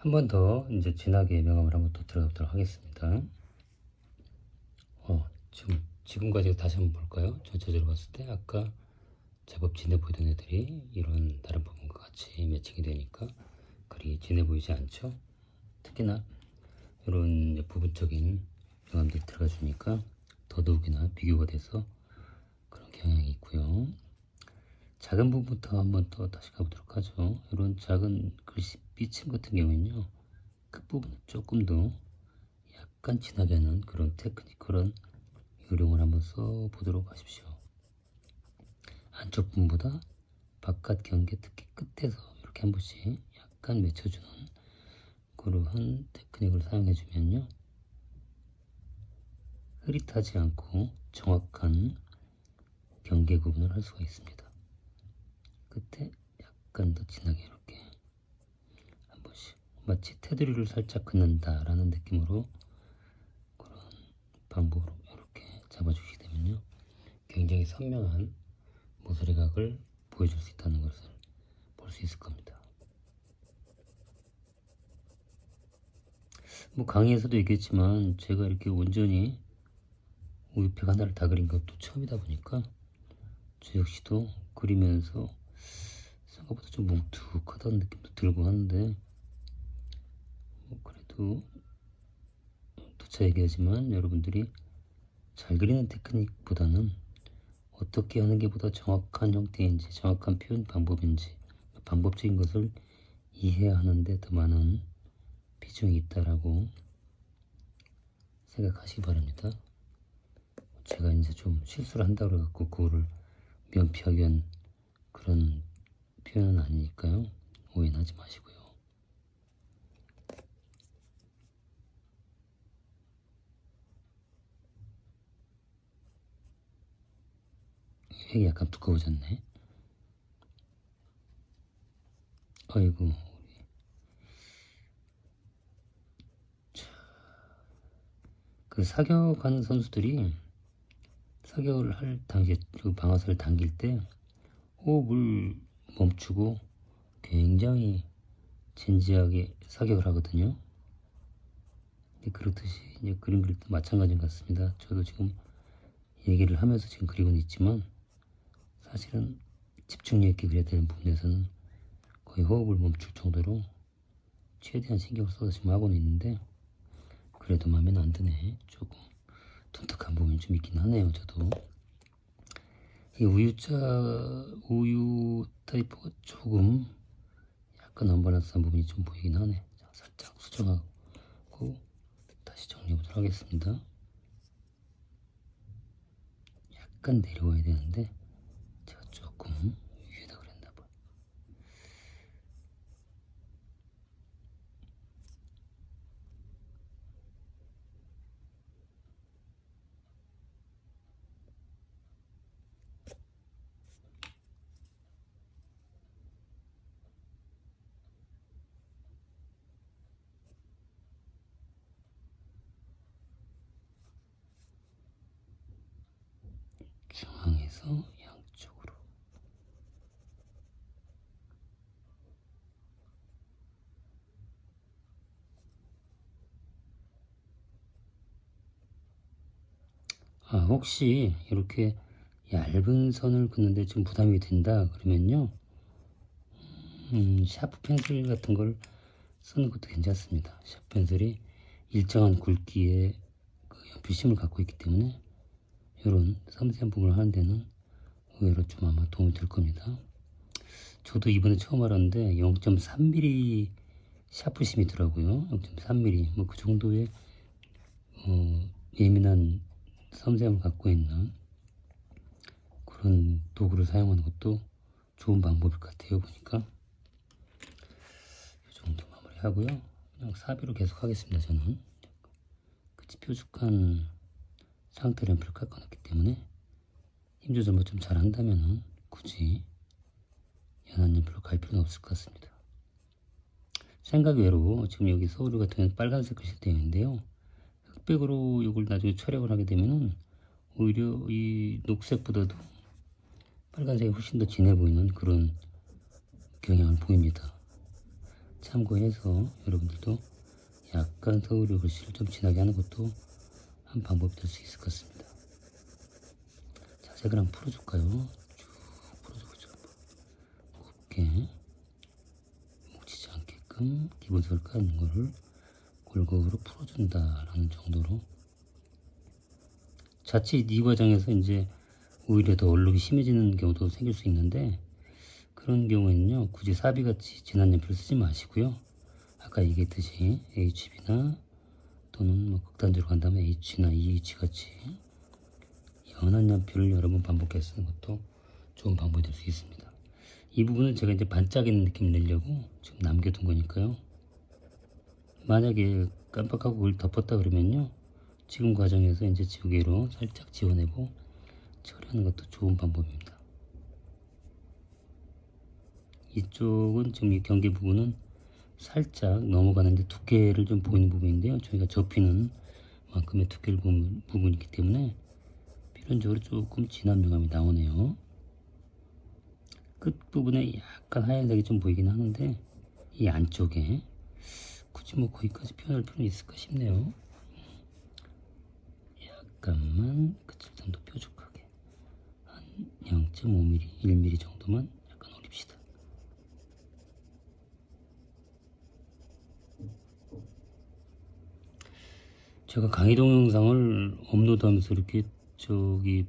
한 번 더 이제 진하게 명암을 한번 또 들어가도록 하겠습니다. 지금까지 다시 한번 볼까요? 전체적으로 봤을 때 아까 제법 진해 보이던 애들이 이런 다른 부분과 같이 매칭이 되니까 그리 진해 보이지 않죠? 특히나 이런 부분적인 명암들이 들어가 주니까 더더욱이나 비교가 돼서 그런 경향이 있고요. 작은 부분부터 한번 또 다시 가보도록 하죠. 이런 작은 글씨 삐침 같은 경우는요, 끝부분을 조금 더 약간 진하게 하는 그런 테크니컬한 요령을 한번 써보도록 하십시오. 안쪽 부분보다 바깥 경계 특히 끝에서 이렇게 한 번씩 약간 맺혀주는 그러한 테크닉을 사용해주면요, 흐릿하지 않고 정확한 경계 구분을 할 수가 있습니다. 끝에 약간 더 진하게 이렇게 한 번씩 마치 테두리를 살짝 긋는다라는 느낌으로 그런 방법으로 이렇게 잡아주시게 되면요, 굉장히 선명한 모서리 각을 보여줄 수 있다는 것을 볼 수 있을 겁니다. 뭐 강의에서도 얘기했지만 제가 이렇게 온전히 우유팩 하나를 다 그린 것도 처음이다 보니까 저 역시도 그리면서 생각보다 좀 뭉툭하다는 느낌도 들고 하는데, 뭐 그래도 또차 얘기하지만 여러분들이 잘 그리는 테크닉보다는 어떻게 하는 게 보다 정확한 형태인지 정확한 표현 방법인지 방법적인 것을 이해해야 하는데 더 많은 비중이 있다라고 생각하시기 바랍니다. 제가 이제 좀 실수를 한다고 그래갖고 그거를 면피하기 위한 그런 표현은 아니니까요. 오해는 하지 마시고요. 이게 약간 두꺼워졌네. 아이고. 그 사격하는 선수들이 사격을 할 당시에 그 방아쇠를 당길 때 호흡을 멈추고 굉장히 진지하게 사격을 하거든요. 그렇듯이 이제 그림 그릴 때 마찬가지 같습니다. 저도 지금 얘기를 하면서 지금 그리고는 있지만 사실은 집중력 있게 그려야 되는 부분에서는 거의 호흡을 멈출 정도로 최대한 신경을 써서 지금 하고는 있는데, 그래도 마음에 안 드네. 조금 둔탁한 부분이 좀 있긴 하네요. 저도 이 우유 타입가 조금 약간 언밸런스한 부분이 좀 보이긴 하네. 자, 살짝 수정하고 다시 정리해보도록 하겠습니다. 약간 내려와야 되는데 제가 조금 위에다 그랬나봐. 중앙에서 양쪽으로. 혹시 이렇게 얇은 선을 긋는데 좀 부담이 된다 그러면요, 샤프 펜슬 같은 걸 쓰는 것도 괜찮습니다. 샤프 펜슬이 일정한 굵기의 그 연필심을 갖고 있기 때문에 이런 섬세한 부분을 하는 데는 의외로 좀 아마 도움이 될 겁니다. 저도 이번에 처음 알았는데 0.3mm 샤프심이더라고요. 0.3mm 뭐 그 정도의 예민한 섬세함을 갖고 있는 그런 도구를 사용하는 것도 좋은 방법일 것 같아요. 보니까 이 정도 마무리하고요. 그냥 사비로 계속 하겠습니다. 저는 끝이 뾰족한 상태 램프를 깎아놨기 때문에 힘 조절만 좀 잘 한다면 굳이 연한 램프로 갈 필요는 없을 것 같습니다. 생각 외로 지금 여기 서울 같은 경우는 빨간색 글씨 되어 있는데요, 흑백으로 이걸 나중에 촬영을 하게 되면은 오히려 이 녹색보다도 빨간색이 훨씬 더 진해 보이는 그런 경향을 보입니다. 참고해서 여러분들도 약간 서울의 글씨를 좀 진하게 하는 것도 한 방법이 될 수 있을 것 같습니다. 자, 색을 한번 풀어줄까요? 쭉 풀어줘보죠. 곱게 뭉치지 않게끔 기본색을 까는 거를 골고루 풀어준다라는 정도로. 자칫 이 과정에서 이제 오히려 더 얼룩이 심해지는 경우도 생길 수 있는데, 그런 경우에는요 굳이 사비같이 진한 연필을 쓰지 마시고요, 아까 얘기했듯이 HB나 또는 뭐 극단적으로 간다면 H나 EH 같이 연한 연필을 여러 번 반복해서 쓰는 것도 좋은 방법이 될 수 있습니다. 이 부분은 제가 이제 반짝이는 느낌을 내려고 지금 남겨둔 거니까요. 만약에 깜빡하고 그걸 덮었다 그러면요, 지금 과정에서 이제 지우개로 살짝 지워내고 처리하는 것도 좋은 방법입니다. 이쪽은 지금 이 경계 부분은 살짝 넘어가는데 두께를 좀 보이는 부분인데요, 저희가 접히는 만큼의 두께를 보는 부분이기 때문에 필연적으로 조금 진한 명암이 나오네요. 끝부분에 약간 하얀색이 좀 보이긴 하는데, 이 안쪽에 굳이 뭐 거기까지 표현할 필요는 있을까 싶네요. 약간만 끝을 더 뾰족하게 한 0.5mm, 1mm 정도만 약간 올립시다. 제가 강의 동영상을 업로드하면서 이렇게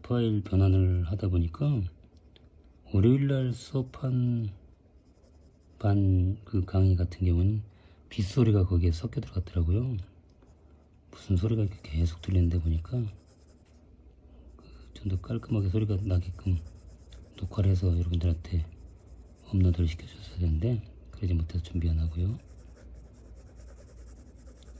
파일 변환을 하다 보니까 월요일날 수업한 그 강의 같은 경우는 빗소리가 거기에 섞여 들어갔더라고요. 무슨 소리가 이렇게 계속 들리는데 보니까 좀 더 깔끔하게 소리가 나게끔 녹화를 해서 여러분들한테 업로드를 시켜줬어야 되는데 그러지 못해서 좀 미안하고요.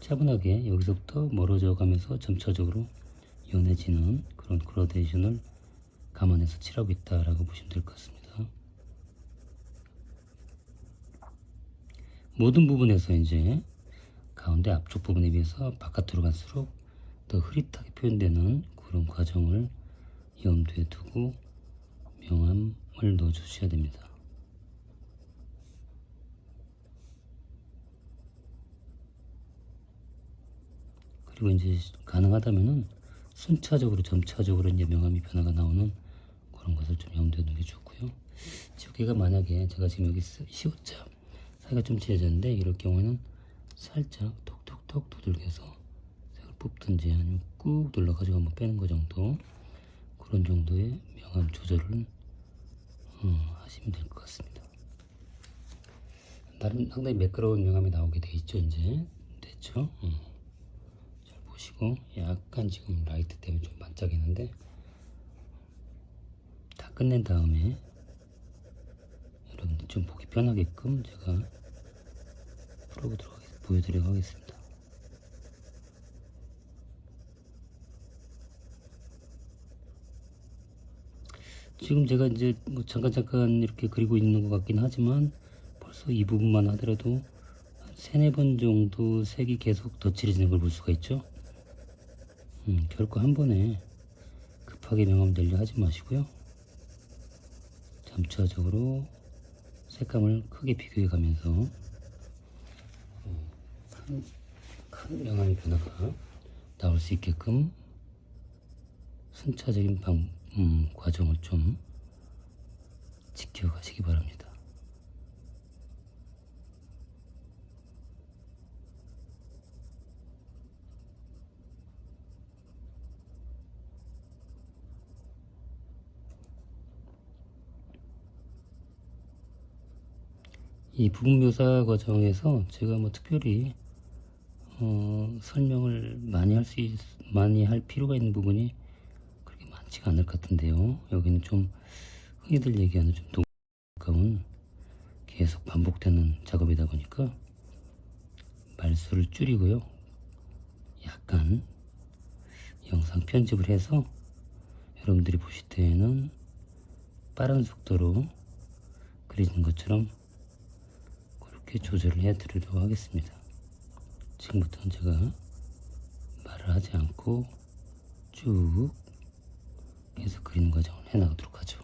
차분하게 여기서부터 멀어져 가면서 점차적으로 연해지는 그런 그라데이션을 감안해서 칠하고 있다라고 보시면 될 것 같습니다. 모든 부분에서 이제 가운데 앞쪽 부분에 비해서 바깥으로 갈수록 더 흐릿하게 표현되는 그런 과정을 염두에 두고 명암을 넣어 주셔야 됩니다. 그리고 이제 가능하다면은 순차적으로 점차적으로 이제 명암이 변화가 나오는 그런 것을 좀 염두에 두는 게 좋고요. 지우개가 만약에 제가 지금 여기 C자 사이가 좀 찢어졌는데, 이럴 경우에는 살짝 톡톡톡 두들겨서 색을 뽑든지 아니면 꾹 눌러가지고 한번 빼는 거 정도, 그런 정도의 명암 조절을 하시면 될 것 같습니다. 나름 상당히 매끄러운 명암이 나오게 돼 있죠. 이제 됐죠. 잘 보시고, 약간 지금 라이트 때문에 좀 반짝이는데 다 끝낸 다음에 여러분들 좀 보기 편하게끔 제가 보여드리도록 하겠습니다. 지금 제가 이제 뭐 잠깐 이렇게 그리고 있는 것 같긴 하지만 벌써 이 부분만 하더라도 한 3-4번 정도 색이 계속 덧칠해지는 걸 볼 수가 있죠. 결코 한 번에 급하게 명암 내려 하지 마시고요, 점차적으로 색감을 크게 비교해 가면서 큰 명암의 변화가 나올 수 있게끔 순차적인 과정을 좀 지켜가시기 바랍니다. 이 부분 묘사 과정에서 제가 뭐 특별히 설명을 많이 할 필요가 있는 부분이 그렇게 많지가 않을 것 같은데요. 여기는 좀 흔히들 얘기하는 좀 가까운 계속 반복되는 작업이다 보니까 말수를 줄이고요, 약간 영상 편집을 해서 여러분들이 보실 때에는 빠른 속도로 그리는 것처럼 그렇게 조절을 해 드리도록 하겠습니다. 지금부터는 제가 말을 하지 않고 쭉 계속 그리는 과정을 해 나가도록 하죠.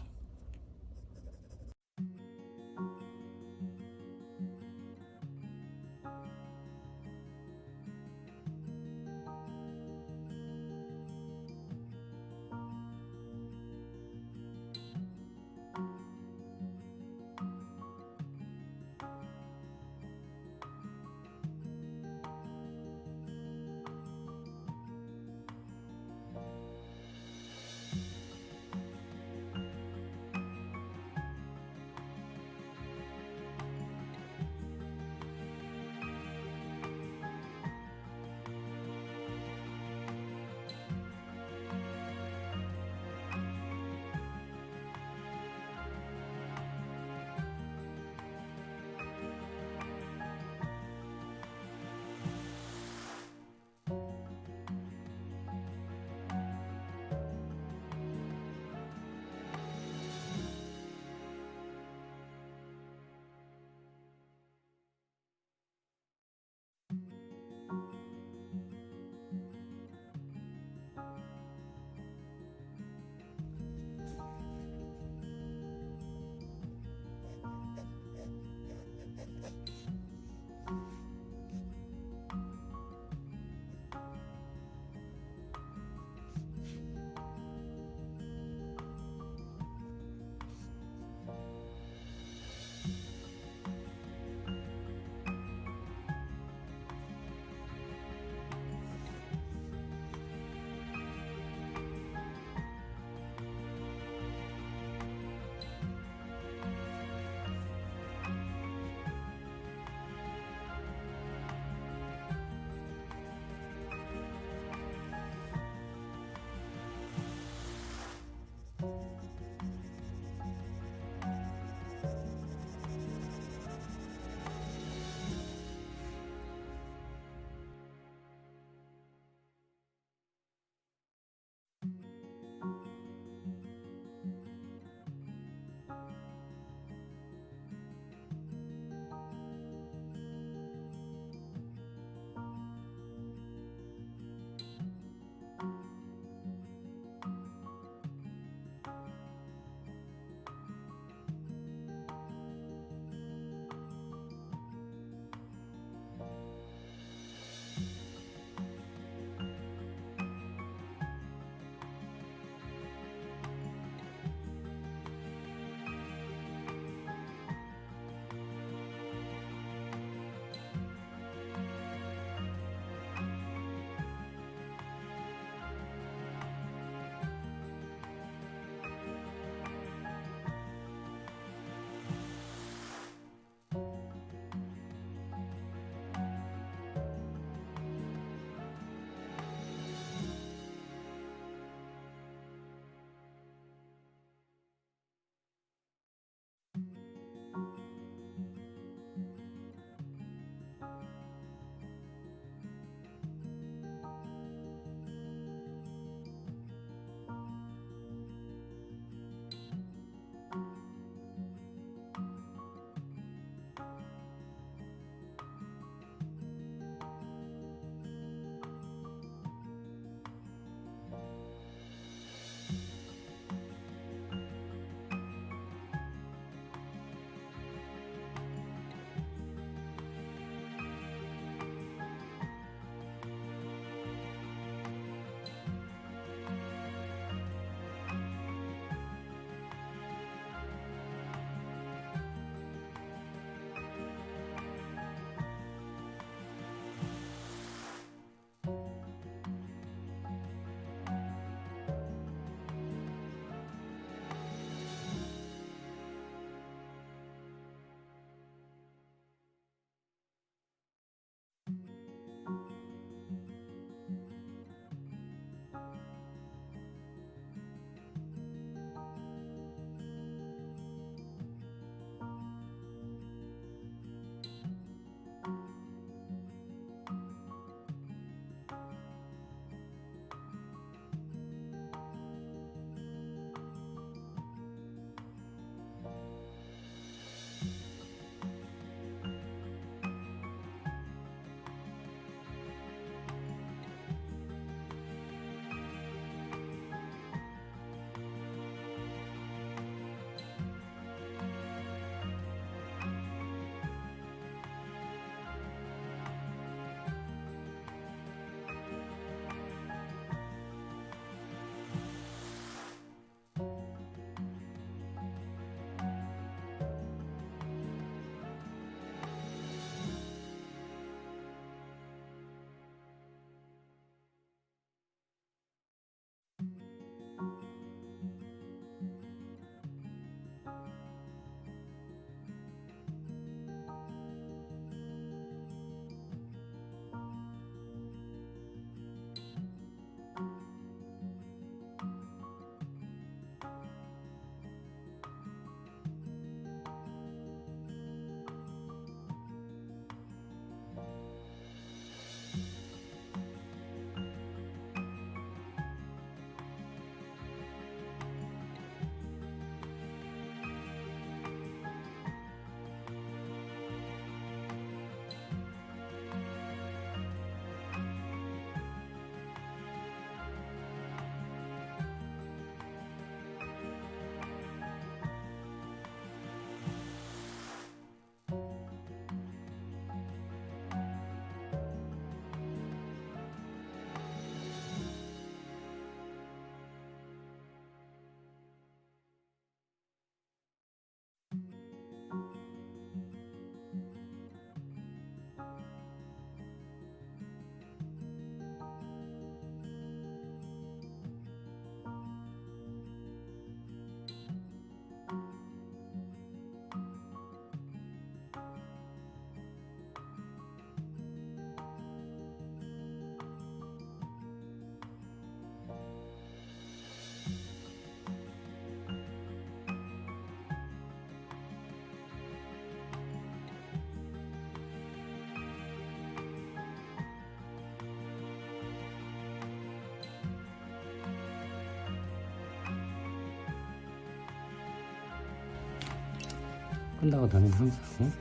끝나고 나면 항상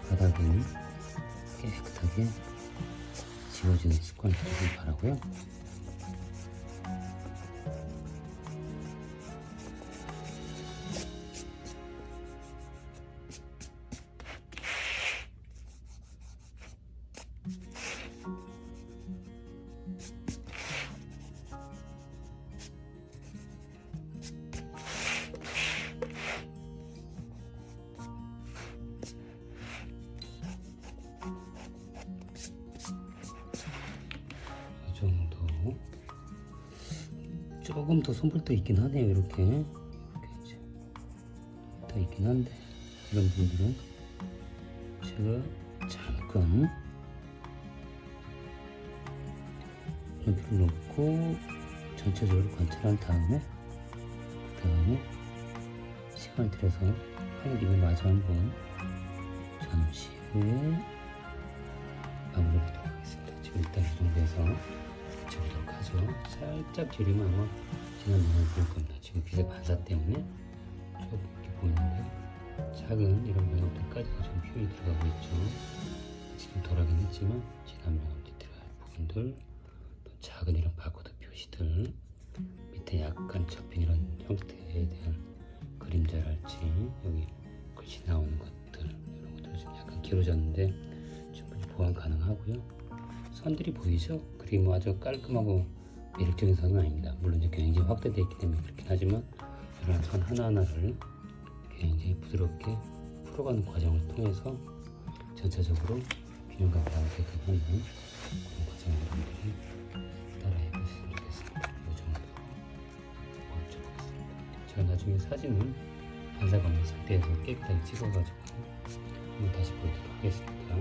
바닥은 깨끗하게 지워지는 습관을 들이길 바라고요. 이 정도. 조금 더 손볼도 있긴 하네요. 이렇게 이제 더 있긴 한데, 이런 분들은 제가 잠깐 연필을 놓고 전체적으로 관찰한 다음에, 그 다음에 시간을 들여서 하는 김에 마저 한번 잠시 후에 마무리하도록 하겠습니다. 지금 일단 이 정도에서 붙여보도록 하죠. 살짝 줄이면 아마 지난 면을 보일 겁니다. 지금 빛의 반사 때문에 조금 이렇게 보이는데, 작은 이런 면업들까지도 좀 표현이 들어가고 있죠. 지금 덜하긴 했지만 지난 면업들이 들어갈 부분들, 또 작은 이런 바코드 표시들, 밑에 약간 접힌 이런 형태에 대한 그림자랄지, 여기 글씨 나오는 것들, 이런 것들 좀 약간 길어졌는데 충분히 보완 가능하고요. 선들이 보이죠? 그림은 아주 깔끔하고 매력적인 선은 아닙니다. 물론 이제 굉장히 확대되어 있기 때문에 그렇긴 하지만, 이런 선 하나하나를 굉장히 부드럽게 풀어가는 과정을 통해서 전체적으로 균형감 나오게끔 하는 그런 과정을 여러분들이 따라해 보시면 좋겠습니다. 이 정도로 멈춰보겠습니다. 제가 나중에 사진은 반사가 없는 상태에서 깨끗하게 찍어가지고 한번 다시 보여드리도록 하겠습니다.